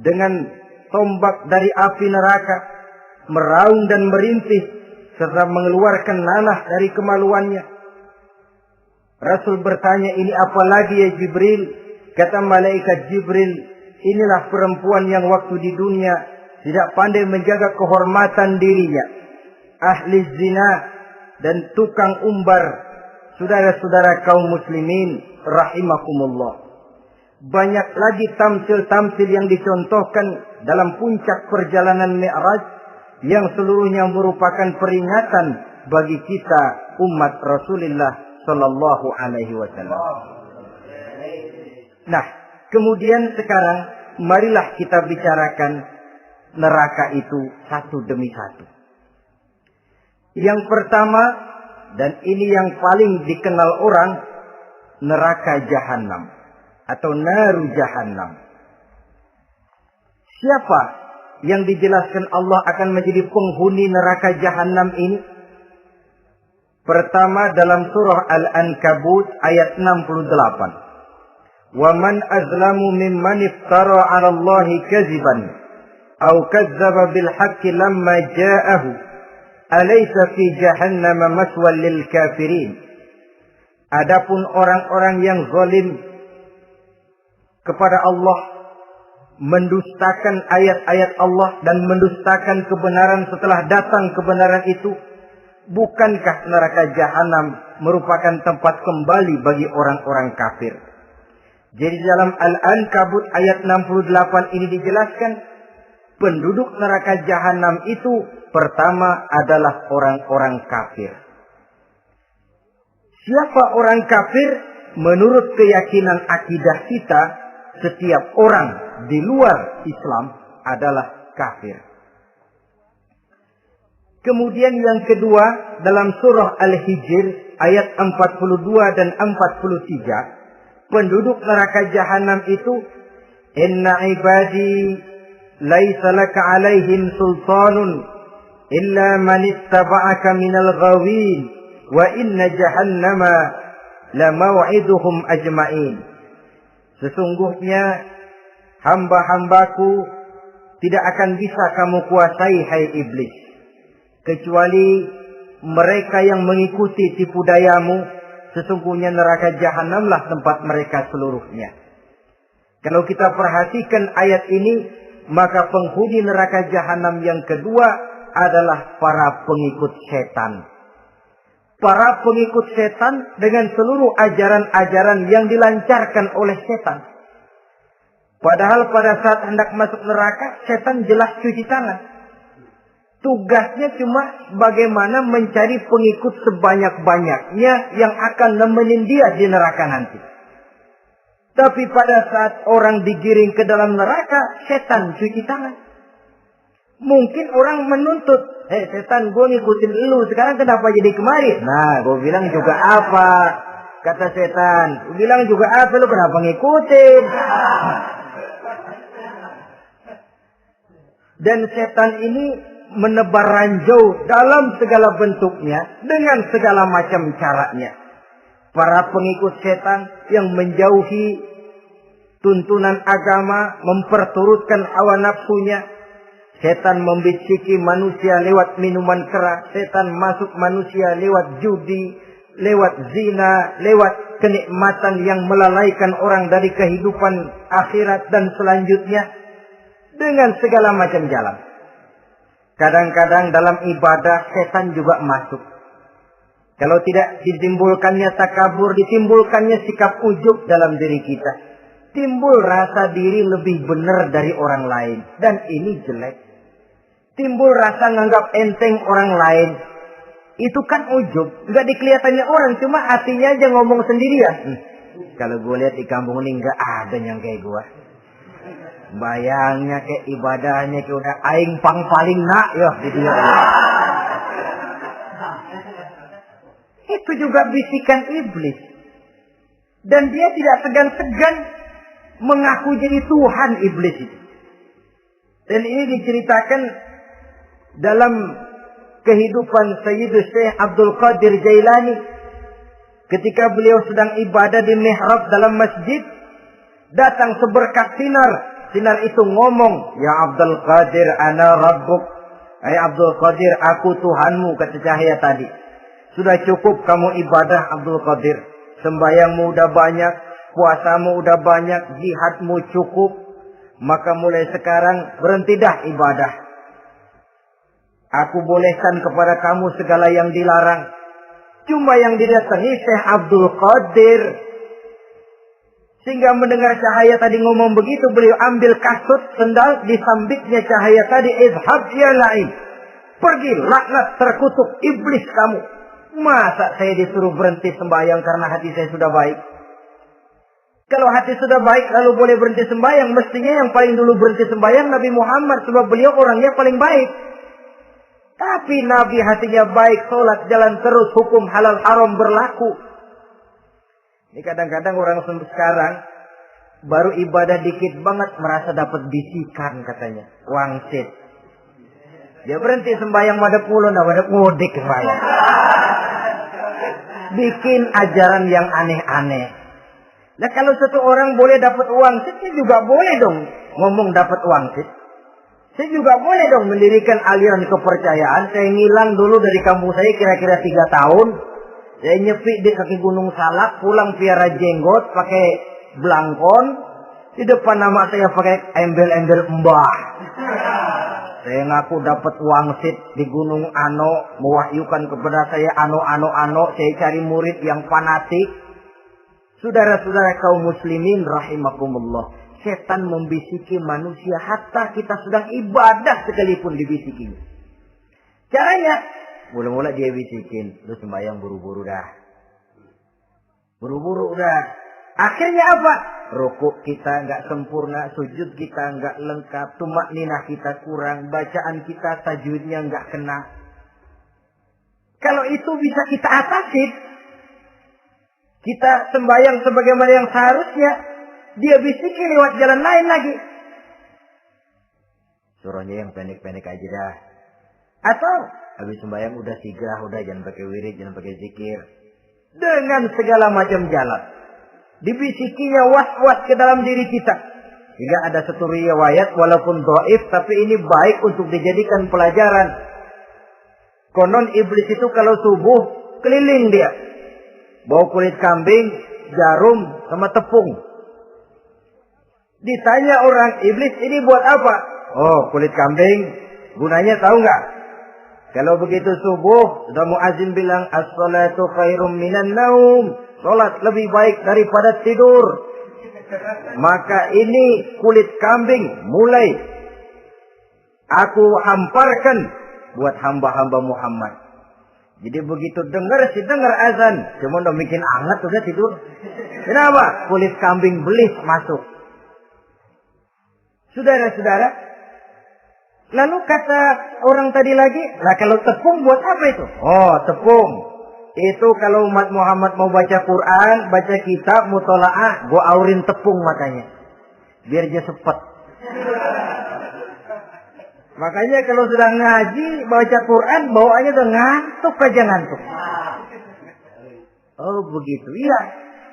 dengan tombak dari api neraka, meraung dan merintih serta mengeluarkan nanah dari kemaluannya. Rasul bertanya, ini apa lagi ya Jibril? Kata malaikat Jibril, inilah perempuan yang waktu di dunia tidak pandai menjaga kehormatan dirinya. Ahli zina dan tukang umbar, saudara-saudara kaum muslimin rahimakumullah, banyak lagi tamsil-tamsil yang dicontohkan dalam puncak perjalanan Mi'raj yang seluruhnya merupakan peringatan bagi kita umat Rasulullah sallallahu alaihi wasallam. Nah, kemudian sekarang marilah kita bicarakan neraka itu satu demi satu. Yang pertama, dan ini yang paling dikenal orang, neraka Jahannam atau naru Jahannam. Siapa yang dijelaskan Allah akan menjadi penghuni neraka Jahannam ini? Pertama dalam surah Al-Ankabut ayat 68. Wa man azlamu mimman iftara 'ala Allahi kadziban aw kazzaba bil haqqi lamma ja'ahu alaysa fi jahannam maswal lil kafirin. Adapun orang-orang yang zalim kepada Allah, mendustakan ayat-ayat Allah dan mendustakan kebenaran setelah datang kebenaran itu, bukankah neraka Jahannam merupakan tempat kembali bagi orang-orang kafir? Jadi dalam Al-Ankabut ayat 68 ini dijelaskan, penduduk neraka Jahannam itu pertama adalah orang-orang kafir. Siapa orang kafir? Menurut keyakinan akidah kita, setiap orang di luar Islam adalah kafir. Kemudian yang kedua dalam surah Al-Hijr ayat 42 dan 43, penduduk neraka Jahannam itu, inna ibadi laisa laka alaihim sultanun illa man ittaba'aka minal ghawin wa inna jahannama la maw'iduhum ajma'in. Sesungguhnya hamba-hambaku tidak akan bisa kamu kuasai, hai iblis, kecuali mereka yang mengikuti tipu dayamu. Sesungguhnya neraka Jahannamlah tempat mereka seluruhnya. Kalau kita perhatikan ayat ini, maka penghuni neraka Jahannam yang kedua adalah para pengikut setan. Para pengikut setan dengan seluruh ajaran-ajaran yang dilancarkan oleh setan. Padahal pada saat hendak masuk neraka, setan jelas cuci tangan. Tugasnya cuma bagaimana mencari pengikut sebanyak-banyaknya yang akan nemenin dia di neraka nanti. Tapi pada saat orang digiring ke dalam neraka, setan cuci tangan. Mungkin orang menuntut, setan, gue ngikutin lu, sekarang kenapa jadi kemari? Nah, gue bilang juga apa? Kata setan, gue bilang juga apa, lu kenapa ngikutin? Dan setan ini menebar ranjau dalam segala bentuknya, dengan segala macam caranya. Para pengikut setan yang menjauhi tuntunan agama, memperturutkan hawa nafsunya. Setan membisiki manusia lewat minuman keras. Setan masuk manusia lewat judi, lewat zina, lewat kenikmatan yang melalaikan orang dari kehidupan akhirat dan selanjutnya. Dengan segala macam jalan. Kadang-kadang dalam ibadah setan juga masuk. Kalau tidak ditimbulkannya takabur, ditimbulkannya sikap ujub dalam diri kita. Timbul rasa diri lebih benar dari orang lain. Dan ini jelek. Timbul rasa nganggap enteng orang lain. Itu kan ujub. Nggak dikelihatannya orang, cuma hatinya aja ngomong sendirian. Kalau gue lihat di kampung ini nggak ada yang kayak gue. Bayangnya kayak ibadahnya kayak udah aing pang paling nak ya gitu ya. Itu juga bisikan iblis. Dan dia tidak segan-segan mengaku jadi Tuhan iblis itu. Dan ini diceritakan dalam kehidupan Sayyidus Syekh Abdul Qadir Jailani. Ketika beliau sedang ibadah di mihrab dalam masjid, datang seberkas sinar. Sinar itu ngomong, ya Abdul Qadir, ana rabbuk. Hai Abdul Qadir, aku Tuhanmu, kata cahaya tadi. Sudah cukup kamu ibadah Abdul Qadir. Sembayangmu udah banyak, puasamu udah banyak, jihadmu cukup. Maka mulai sekarang berhenti dah ibadah. Aku bolehkan kepada kamu segala yang dilarang. Cuma yang didatangi Syekh Abdul Qadir. Sehingga mendengar cahaya tadi ngomong begitu, beliau ambil kasut sendal, disambitnya cahaya tadi, izhab ya la'in. Pergi, laknat, terkutuk, iblis kamu. Masa saya disuruh berhenti sembahyang karena hati saya sudah baik? Kalau hati sudah baik lalu boleh berhenti sembahyang, mestinya yang paling dulu berhenti sembahyang Nabi Muhammad, sebab beliau orangnya paling baik. Tapi Nabi hatinya baik, sholat jalan terus, hukum halal haram berlaku. Ini kadang-kadang orang sekarang baru ibadah dikit banget merasa dapat bisikan katanya, wangsit. Dia berhenti sembahyang madep mulu, madep mudik sembahyang. Bikin ajaran yang aneh-aneh. Nah kalau satu orang boleh dapat wangsit, saya juga boleh dong ngomong dapat wangsit. Saya juga boleh dong mendirikan aliran kepercayaan. Saya ngilang dulu dari kampung saya kira-kira 3 tahun. Saya nyepi di kaki Gunung Salak, pulang piara jenggot, pakai belangkon. Di depan nama saya pakai embel-embel mbah. Saya ngaku dapat wangsit di Gunung Ano, mewahyukan kepada saya ano. Saya cari murid yang fanatik. Saudara-saudara kaum muslimin rahimakumullah. Setan membisiki manusia hatta kita sedang ibadah sekalipun dibisikinya. Caranya, mula-mula dia bisikin, lu sembahyang buru-buru dah. Buru-buru udah. Akhirnya apa? Rukuk kita nggak sempurna, sujud kita nggak lengkap, tumakninah kita kurang, bacaan kita tajwidnya nggak kena. Kalau itu bisa kita atasi, kita sembahyang sebagaimana yang seharusnya, dia bisiki lewat jalan lain lagi. Suruhnya yang pendek-pendek aja dah. Atau habis sembahyang udah tigrah, udah jangan pakai wirid, jangan pakai zikir. Dengan segala macam jalan. Dibisikinya was-was ke dalam diri kita. Hingga ada satu riwayat walaupun dhaif, tapi ini baik untuk dijadikan pelajaran. Konon iblis itu kalau subuh keliling dia. Bawa kulit kambing, jarum, sama tepung. Ditanya orang, iblis ini buat apa? Oh, kulit kambing. Gunanya tahu nggak? Kalau begitu subuh, sudah muazin bilang, as-salatu khairum minan naum. Salat lebih baik daripada tidur. Maka ini kulit kambing mulai aku hamparkan buat hamba-hamba Muhammad. Jadi begitu dengar azan, cuma udah bikin anget udah tidur. Kenapa? Kulit kambing belis masuk. Saudara-saudara, lalu kata orang tadi lagi, lah kalau tepung buat apa itu? Oh, tepung. Itu kalau umat Muhammad mau baca Quran, baca kitab, mutolaah, gua aurin tepung matanya. Biar dia sepet. Makanya kalau sudah ngaji, baca Quran, bawaannya udah ngantuk aja ngantuk. Oh begitu, iya.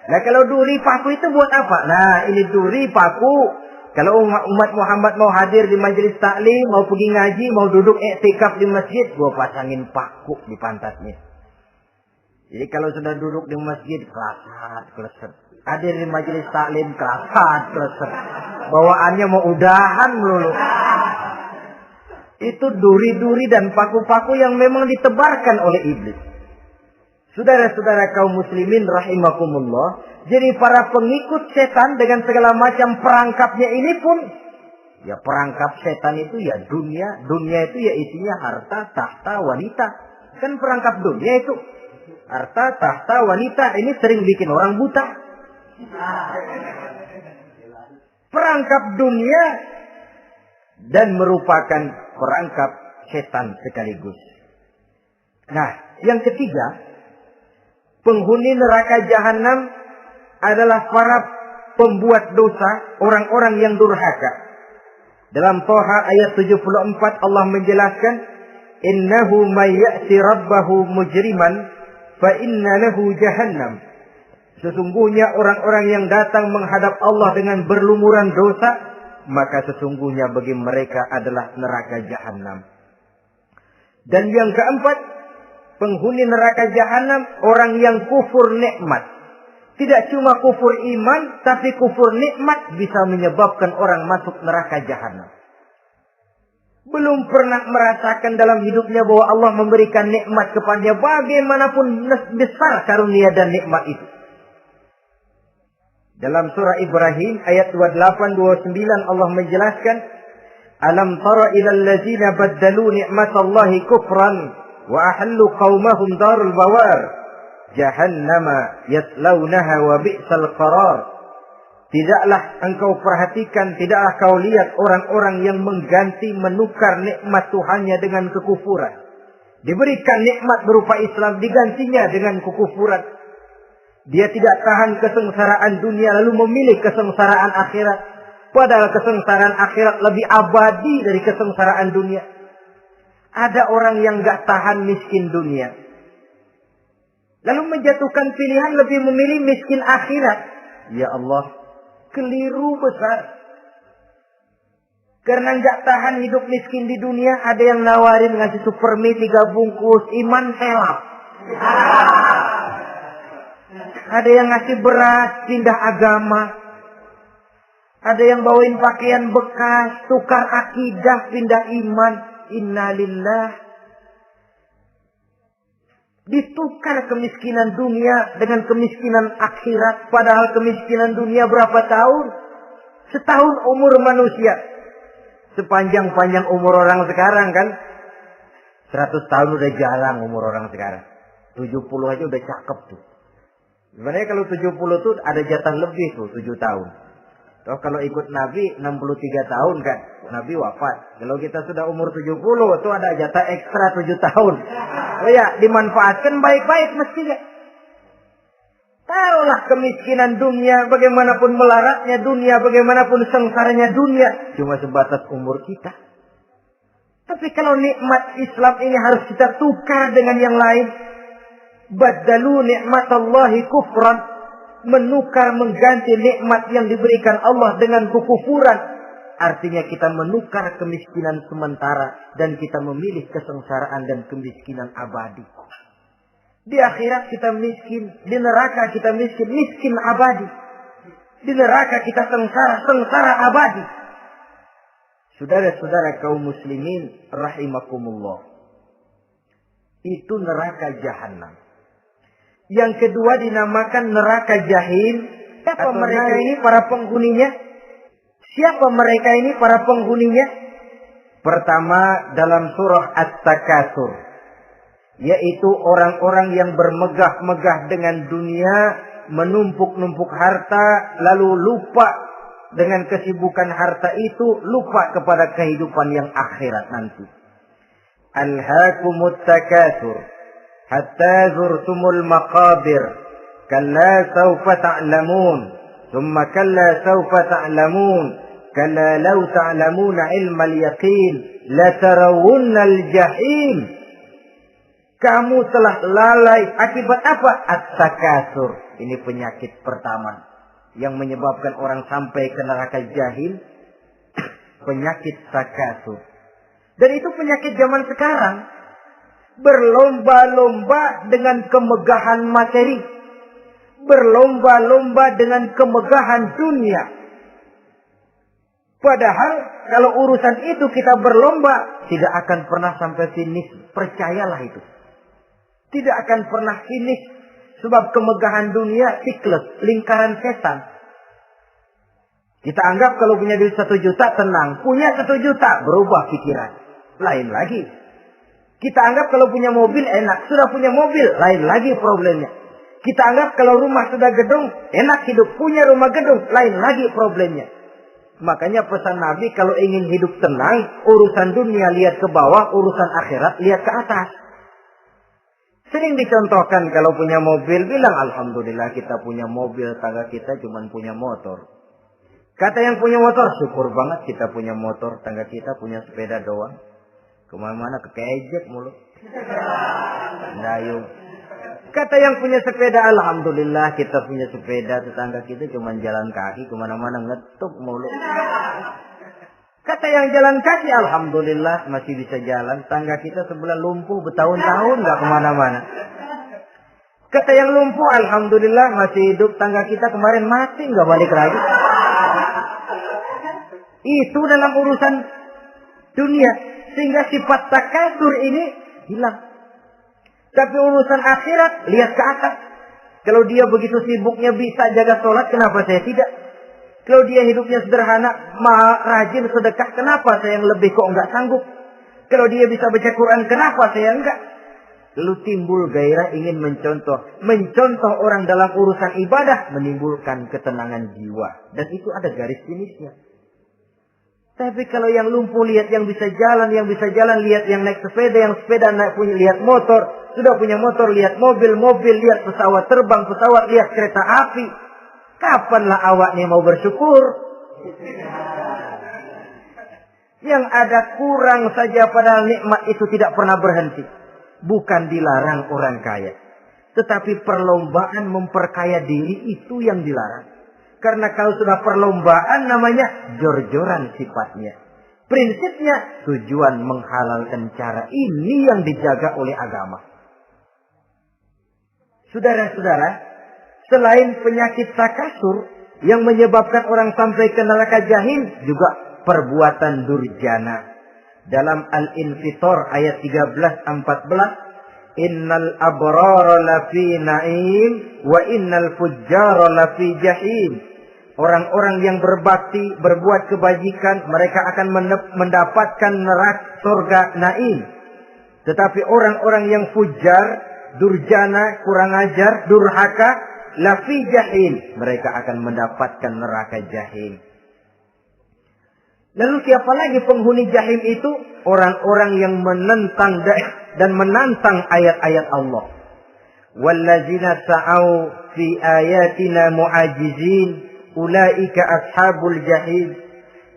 Nah kalau duri paku itu buat apa? Nah ini duri paku. Kalau umat Muhammad mau hadir di majelis taklim, mau pergi ngaji, mau duduk iktikaf di masjid, gua pasangin paku di pantatnya. Jadi kalau sudah duduk di masjid, keleset. Hadir di majelis taklim, keleset. Bawaannya mau udahan melulu. Itu duri-duri dan paku-paku yang memang ditebarkan oleh iblis. Saudara-saudara kaum muslimin rahimakumullah. Jadi para pengikut setan dengan segala macam perangkapnya ini pun. Ya perangkap setan itu ya dunia. Dunia itu ya isinya harta, tahta, wanita. Kan perangkap dunia itu. Harta, tahta, wanita. Ini sering bikin orang buta. Perangkap dunia. Dan merupakan perangkap setan sekaligus. Nah, yang ketiga. Penghuni neraka jahanam adalah para pembuat dosa, orang-orang yang durhaka. Dalam Toha ayat 74 Allah menjelaskan, innahu may ya'ti rabbahu mujriman fa inna lahu jahannam. Sesungguhnya orang-orang yang datang menghadap Allah dengan berlumuran dosa, maka sesungguhnya bagi mereka adalah neraka jahanam. Dan yang keempat, penghuni neraka jahanam orang yang kufur nikmat. Tidak cuma kufur iman, tapi kufur nikmat bisa menyebabkan orang masuk neraka jahanam. belum pernah merasakan dalam hidupnya bahwa Allah memberikan nikmat kepadanya, bagaimanapun besar karunia dan nikmat itu. Dalam surah Ibrahim ayat 28-29 Allah menjelaskan, alam tara ilal ladzina baddalu ni'matallahi kufran wa ahallu qaumahum darul bawar jahannama yaslaunaha wa bi'sal qarar. Tidaklah engkau perhatikan, tidaklah kau lihat orang-orang yang mengganti, menukar nikmat Tuhannya dengan kekufuran. Diberikan nikmat berupa Islam, digantinya dengan kekufuran. Dia tidak tahan kesengsaraan dunia lalu memilih kesengsaraan akhirat. Padahal kesengsaraan akhirat lebih abadi dari kesengsaraan dunia. Ada orang yang gak tahan miskin dunia, lalu menjatuhkan pilihan lebih memilih miskin akhirat. Ya Allah, keliru besar. Karena nggak tahan hidup miskin di dunia, ada yang nawarin ngasih supermi 3 bungkus, iman helap. Ada yang ngasih beras, pindah agama. Ada yang bawain pakaian bekas, tukar akidah, pindah iman. Innalillah. Ditukar kemiskinan dunia dengan kemiskinan akhirat. Padahal kemiskinan dunia berapa tahun? Setahun umur manusia. Sepanjang-panjang umur orang sekarang kan. 100 tahun udah jarang umur orang sekarang. 70 aja udah cakep tuh. Sebenarnya kalau 70 tuh ada jatah lebih tuh, 7 tahun. Toh kalau ikut Nabi 63 tahun kan, Nabi wafat. Kalau kita sudah umur 70 tuh ada jatah ekstra 7 tahun. Oh ya, dimanfaatkan baik-baik mestinya. Taruhlah kemiskinan dunia, bagaimanapun melaratnya dunia, bagaimanapun sengsaranya dunia, cuma sebatas umur kita. Tapi kalau nikmat Islam ini harus kita tukar dengan yang lain. Baddalu ni'matallahi kufran. Menukar, mengganti nikmat yang diberikan Allah dengan kekufuran. Artinya kita menukar kemiskinan sementara dan kita memilih kesengsaraan dan kemiskinan abadi. Di akhirat kita miskin, di neraka kita miskin, miskin abadi. Di neraka kita sengsara, sengsara abadi. Saudara-saudara kaum muslimin rahimakumullah. Itu neraka jahanam. Yang kedua dinamakan neraka jahim. Siapa mereka ini para penghuninya? Siapa mereka ini para penghuninya? Pertama dalam surah At-Takatsur, yaitu orang-orang yang bermegah-megah dengan dunia, menumpuk-numpuk harta, lalu lupa dengan kesibukan harta itu, lupa kepada kehidupan yang akhirat nanti. Alhaakumut takatsur hatta zurtumul maqabir kalla sawfa ta'lamun thumma kalla sawfa ta'lamun kalla law ta'lamuna ilmal yaqin la tarawunnal jahim. Kamu telah lalai akibat apa? At-takatsur. Ini penyakit pertama yang menyebabkan orang sampai ke neraka jahim. Penyakit takatsur. Dan itu penyakit zaman sekarang. Berlomba-lomba dengan kemegahan materi. Berlomba-lomba dengan kemegahan dunia. Padahal kalau urusan itu kita berlomba, tidak akan pernah sampai finish. Percayalah itu. Tidak akan pernah finish. Sebab kemegahan dunia siklus, lingkaran setan. Kita anggap kalau punya duit 1 juta tenang. Punya 1 juta berubah pikiran. Lain lagi. Kita anggap kalau punya mobil enak. Sudah punya mobil, lain lagi problemnya. Kita anggap kalau rumah sudah gedung, enak hidup. Punya rumah gedung, lain lagi problemnya. Makanya pesan Nabi kalau ingin hidup tenang, urusan dunia lihat ke bawah, urusan akhirat lihat ke atas. Sering dicontohkan kalau punya mobil, bilang alhamdulillah kita punya mobil, tangga kita cuma punya motor. Kata yang punya motor, syukur banget kita punya motor, tangga kita punya sepeda doang. Kemana-mana kekejek mulu. Dayung. Kata yang punya sepeda, alhamdulillah kita punya sepeda, tetangga kita cuma jalan kaki, kemana-mana ngetuk mulu. Kata yang jalan kaki, alhamdulillah masih bisa jalan, tangga kita sebelah lumpuh bertahun-tahun gak kemana-mana. Kata yang lumpuh, alhamdulillah masih hidup, tangga kita kemarin mati gak balik lagi. Itu dalam urusan dunia. Sehingga sifat takasur ini hilang. Tapi urusan akhirat, lihat ke atas. Kalau dia begitu sibuknya bisa jaga sholat, kenapa saya tidak? Kalau dia hidupnya sederhana, rajin sedekah, kenapa saya yang lebih kok enggak sanggup? Kalau dia bisa baca Quran, kenapa saya enggak? Lalu timbul gairah ingin mencontoh. Mencontoh orang dalam urusan ibadah menimbulkan ketenangan jiwa. Dan itu ada garis finishnya. Tapi kalau yang lumpuh lihat yang bisa jalan, lihat yang naik sepeda, yang sepeda naik punya lihat motor, sudah punya motor lihat mobil, lihat pesawat terbang, lihat kereta api. Kapanlah awaknya mau bersyukur? Yang ada kurang saja padahal nikmat itu tidak pernah berhenti. Bukan dilarang orang kaya. Tetapi perlombaan memperkaya diri itu yang dilarang. Karena kalau sudah perlombaan namanya jor-joran sifatnya. Prinsipnya tujuan menghalalkan cara ini yang dijaga oleh agama. Saudara-saudara, selain penyakit takasur yang menyebabkan orang sampai ke neraka jahim, juga perbuatan durjana. Dalam Al-Infitor ayat 13-14, innal abrara lafi na'im wa innal fujjara lafi jahim. Orang-orang yang berbakti, berbuat kebajikan, mereka akan mendapatkan neraka surga naim. Tetapi orang-orang yang fujar, durjana, kurang ajar, durhaka, lafi jahim, mereka akan mendapatkan neraka jahim. Lalu siapa lagi penghuni jahim itu? Orang-orang yang menentang dan menantang ayat-ayat Allah. Wallazina sa'au fi ayatina mu'ajizin ulaika ashabul jahim.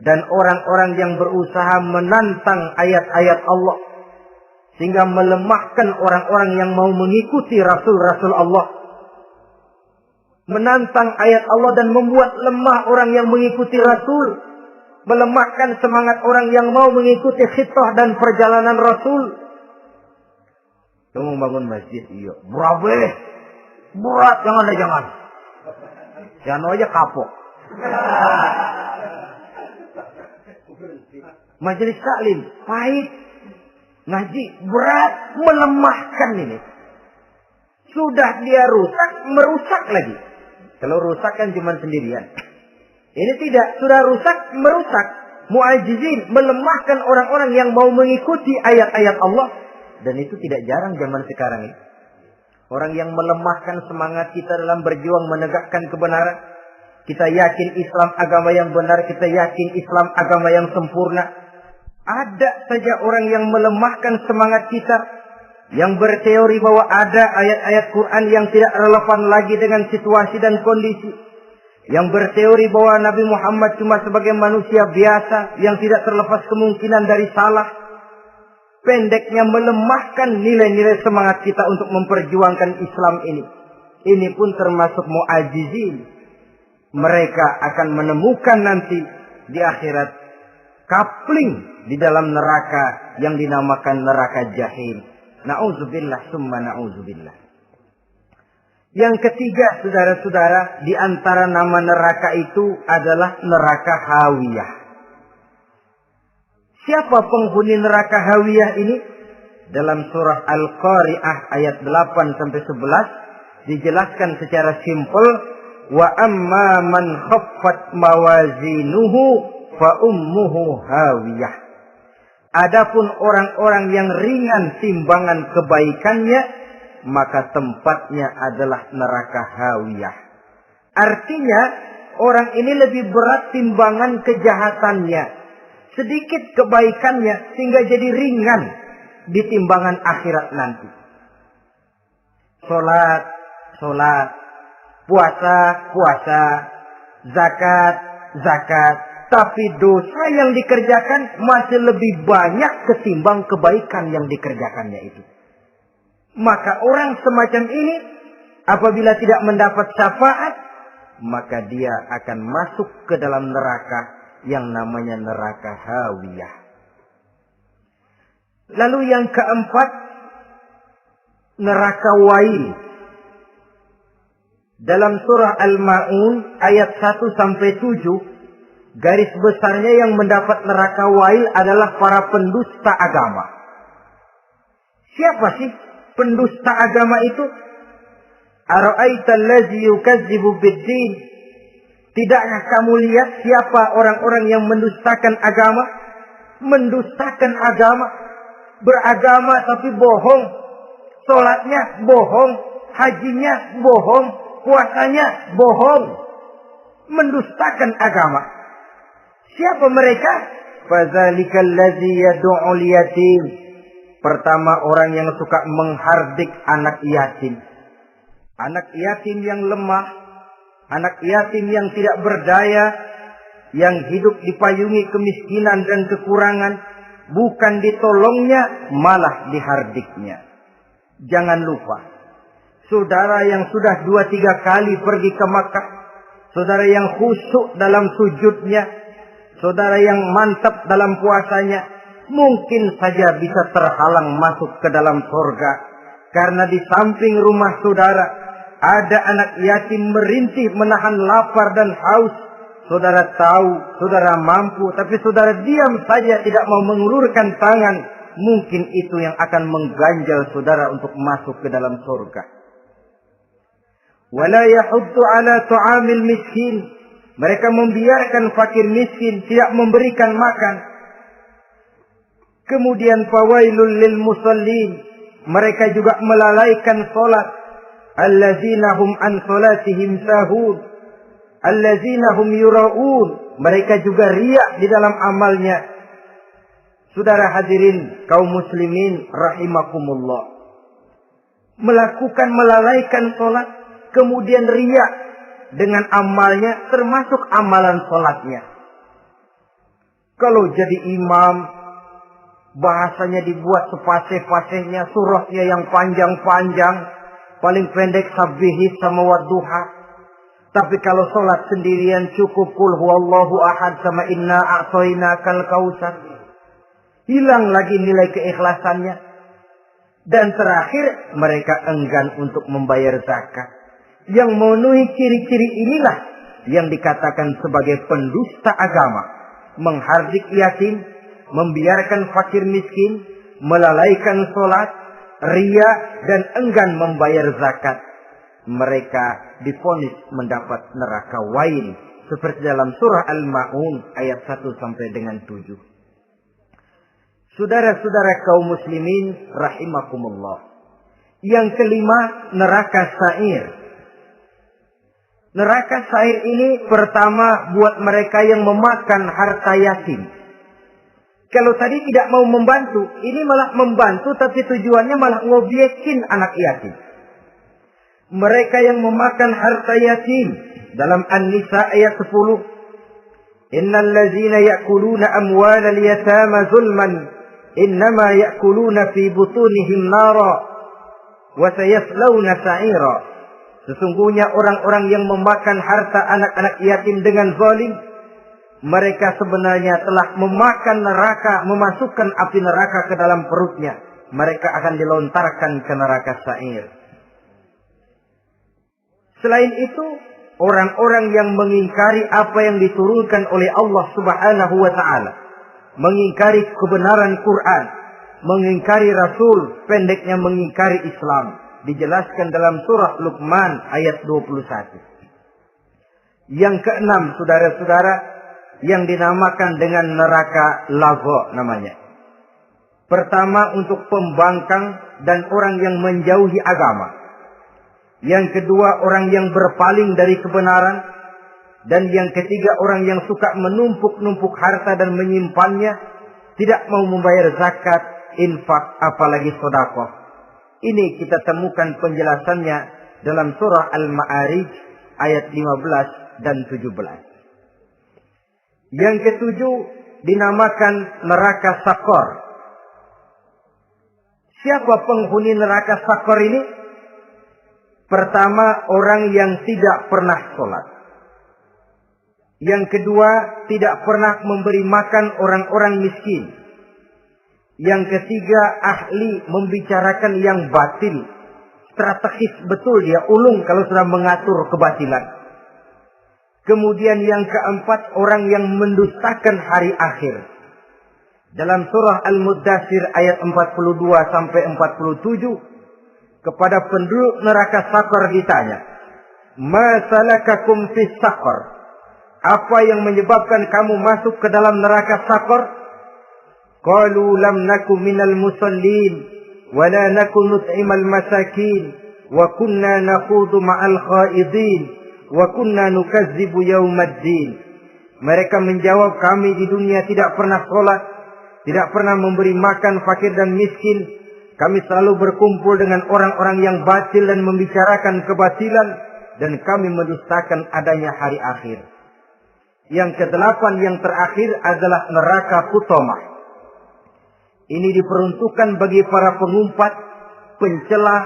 Dan orang-orang yang berusaha menantang ayat-ayat Allah sehingga melemahkan orang-orang yang mau mengikuti rasul-rasul Allah. Menantang ayat Allah dan membuat lemah orang yang mengikuti rasul. Melemahkan semangat orang yang mau mengikuti khitbah dan perjalanan Rasul. Kamu bangun masjid, iya. Berat, jangan. Jangan aja kapok. Majelis taklim, pahit. Ngaji, berat, melemahkan ini. Sudah dia rusak, merusak lagi. Kalau rusak kan cuma sendirian. Ini tidak, sudah rusak, merusak. Mu'ajizin, melemahkan orang-orang yang mau mengikuti ayat-ayat Allah. Dan itu tidak jarang zaman sekarang ini. Orang yang melemahkan semangat kita dalam berjuang menegakkan kebenaran. Kita yakin Islam agama yang benar, kita yakin Islam agama yang sempurna. Ada saja orang yang melemahkan semangat kita. Yang berteori bahwa ada ayat-ayat Quran yang tidak relevan lagi dengan situasi dan kondisi. Yang berteori bahwa Nabi Muhammad cuma sebagai manusia biasa yang tidak terlepas kemungkinan dari salah. Pendeknya melemahkan nilai-nilai semangat kita untuk memperjuangkan Islam ini. Ini pun termasuk mu'ajizin. Mereka akan menemukan nanti di akhirat kapling di dalam neraka yang dinamakan neraka jahim. Na'udzubillah summa na'udzubillah. Yang ketiga, saudara-saudara, di antara nama neraka itu adalah neraka hawiyah. Siapa penghuni neraka hawiyah ini? Dalam surah Al-Qari'ah ayat 8-11 dijelaskan secara simpel, wa amma man khaffat mawazinuhu fa ummuhu hawiyah. Adapun orang-orang yang ringan timbangan kebaikannya, maka tempatnya adalah neraka hawiyah. Artinya, orang ini lebih berat timbangan kejahatannya. Sedikit kebaikannya sehingga jadi ringan di timbangan akhirat nanti. Sholat, puasa, zakat. Tapi dosa yang dikerjakan masih lebih banyak ketimbang kebaikan yang dikerjakannya itu. Maka orang semacam ini apabila tidak mendapat syafaat, maka dia akan masuk ke dalam neraka yang namanya neraka hawiyah. Lalu yang keempat, neraka wail. Dalam surah Al-Ma'un ayat 1-7 garis besarnya yang mendapat neraka wail adalah para pendusta agama. Siapa sih pendusta agama itu? Ara'aita allazi yukadzibu bid-din? Tidakkah kamu lihat siapa orang-orang yang mendustakan agama? Mendustakan agama, beragama tapi bohong, sholatnya bohong, hajinya bohong, puasanya bohong, mendustakan agama. Siapa mereka? Fadzalikal ladzi yad'ul yatim. Pertama, orang yang suka menghardik anak yatim. Anak yatim yang lemah, anak yatim yang tidak berdaya, yang hidup dipayungi kemiskinan dan kekurangan, bukan ditolongnya, malah dihardiknya. Jangan lupa, saudara yang sudah 2-3 kali pergi ke Makkah, saudara yang khusyuk dalam sujudnya, saudara yang mantap dalam puasanya, mungkin saja bisa terhalang masuk ke dalam surga. Karena di samping rumah saudara ada anak yatim merintih menahan lapar dan haus. Saudara tahu, saudara mampu, tapi saudara diam saja, tidak mau mengulurkan tangan. Mungkin itu yang akan mengganjal saudara untuk masuk ke dalam surga. Wala yahuddu ala tu'amil miskin. Mereka membiarkan fakir miskin, tidak memberikan makan. Kemudian fawailul lil musallin. Mereka juga melalaikan salat. Allazina hum an salatihim sahun. Allazina hum yura'un. Mereka juga riya di dalam amalnya. Saudara hadirin kaum muslimin rahimakumullah. Melakukan melalaikan salat, kemudian riya dengan amalnya, termasuk amalan salatnya. Kalau jadi imam, bahasanya dibuat sepasih-pasihnya, surahnya yang panjang-panjang, paling pendek sabbihis sama wadduha. Tapi kalau sholat sendirian cukup qul huwallahu ahad sama inna a'tainakal kautsar. Hilang lagi nilai keikhlasannya. Dan terakhir, mereka enggan untuk membayar zakat. Yang memenuhi ciri-ciri inilah yang dikatakan sebagai pendusta agama. Menghardik yatim, membiarkan fakir miskin, melalaikan sholat, riya, dan enggan membayar zakat. Mereka divonis mendapat neraka wail, seperti dalam surah Al-Ma'un ayat 1 sampai dengan 7. Saudara-saudara kaum muslimin rahimakumullah. Yang kelima, neraka sa'ir. Neraka sa'ir ini pertama buat mereka yang memakan harta yatim. Kalau tadi tidak mau membantu, ini malah membantu tapi tujuannya malah ngobyekin anak yatim. Mereka yang memakan harta yatim dalam An-Nisa ayat 10. Innal ladzina ya'kuluna amwalal yatama zulman innama ya'kuluna fi butunihim nara wa sayaslawna sa'ira. Sesungguhnya orang-orang yang memakan harta anak-anak yatim dengan zalim, mereka sebenarnya telah memakan neraka, memasukkan api neraka ke dalam perutnya. Mereka akan dilontarkan ke neraka sa'ir. Selain itu, orang-orang yang mengingkari apa yang diturunkan oleh Allah Subhanahu wa Ta'ala, mengingkari kebenaran Quran, mengingkari Rasul, pendeknya mengingkari Islam, dijelaskan dalam surah Luqman ayat 21. Yang keenam, saudara-saudara, yang dinamakan dengan neraka lazo namanya. Pertama, untuk pembangkang dan orang yang menjauhi agama. Yang kedua, orang yang berpaling dari kebenaran. Dan yang ketiga, orang yang suka menumpuk-numpuk harta dan menyimpannya, tidak mau membayar zakat, infak, apalagi sedekah. Ini kita temukan penjelasannya dalam surah Al-Ma'arij ayat 15 dan 17. Yang ketujuh dinamakan neraka Sakor. Siapa penghuni neraka Sakor ini? Pertama, orang yang tidak pernah sholat. Yang kedua, tidak pernah memberi makan orang-orang miskin. Yang ketiga, ahli membicarakan yang batil. Strategis betul dia, ulung kalau sudah mengatur kebatilan. Kemudian yang keempat, orang yang mendustakan hari akhir. Dalam surah Al-Muddatsir ayat 42 sampai 47, kepada penduduk neraka Saqar ditanya, "Ma salakakum fis Saqar?" Apa yang menyebabkan kamu masuk ke dalam neraka Saqar? Qalu lam naku minal musallin wa la naku nut'imal masakin wa kunna nakhudu ma'al khaidin wa kunna nukazzibu yaumaddin. Mereka menjawab, kami di dunia tidak pernah sholat, tidak pernah memberi makan fakir dan miskin. Kami selalu berkumpul dengan orang-orang yang batil dan membicarakan kebatilan, dan kami mendustakan adanya hari akhir. Yang kedelapan, yang terakhir adalah neraka Hutamah. Ini diperuntukkan bagi para pengumpat, pencela,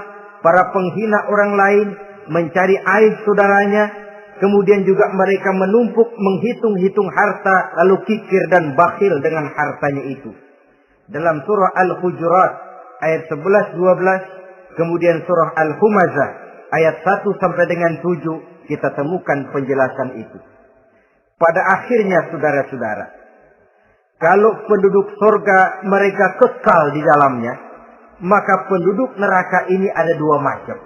para penghina orang lain, mencari aib saudaranya, kemudian juga mereka menumpuk, menghitung-hitung harta, lalu kikir dan bakhil dengan hartanya itu. Dalam surah Al-Hujurat ayat 11-12, kemudian surah Al-Humazah ayat 1 sampai dengan 7, kita temukan penjelasan itu. Pada akhirnya saudara-saudara, kalau penduduk surga mereka kekal di dalamnya, maka penduduk neraka ini ada dua macam.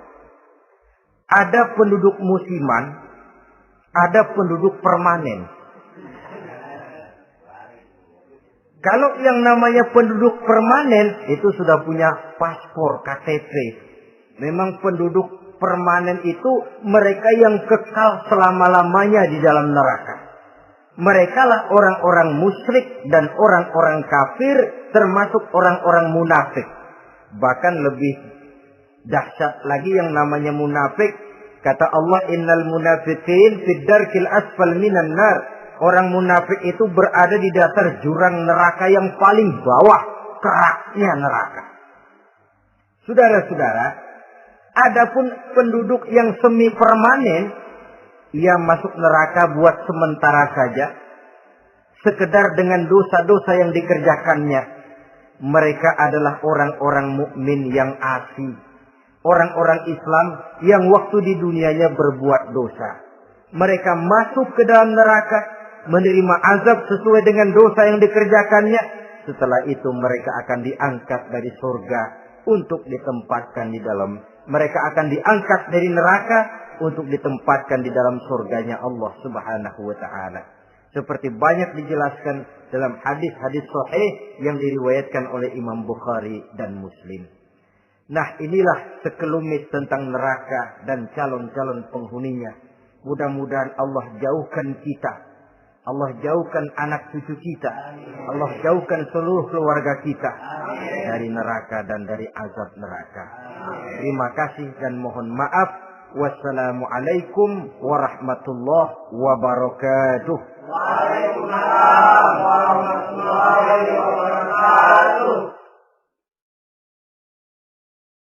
Ada penduduk musiman, ada penduduk permanen. Kalau yang namanya penduduk permanen itu sudah punya paspor KTP. Memang penduduk permanen itu mereka yang kekal selama-lamanya di dalam neraka. Mereka lah orang-orang musyrik dan orang-orang kafir, termasuk orang-orang munafik. Bahkan lebih dahsyat lagi yang namanya munafik. Kata Allah, innal munafiqin fid darkil asfal minan nar. Orang munafik itu berada di dasar jurang neraka yang paling bawah, keraknya neraka. Saudara-saudara, adapun penduduk yang semi permanen, ia masuk neraka buat sementara saja, sekedar dengan dosa-dosa yang dikerjakannya. Mereka adalah orang-orang mukmin yang asli, orang-orang Islam yang waktu di dunianya berbuat dosa. Mereka masuk ke dalam neraka, menerima azab sesuai dengan dosa yang dikerjakannya. Setelah itu mereka akan diangkat dari surga untuk ditempatkan di dalam. Mereka akan diangkat dari neraka untuk ditempatkan di dalam surganya Allah Subhanahu wa taala. Seperti banyak dijelaskan dalam hadis-hadis sahih yang diriwayatkan oleh Imam Bukhari dan Muslim. Nah, inilah sekelumit tentang neraka dan calon-calon penghuninya. Mudah-mudahan Allah jauhkan kita. Allah jauhkan anak cucu kita. Allah jauhkan seluruh keluarga kita dari neraka dan dari azab neraka. Terima kasih dan mohon maaf. Wassalamualaikum warahmatullahi wabarakatuh. Waalaikumsalam warahmatullahi wabarakatuh.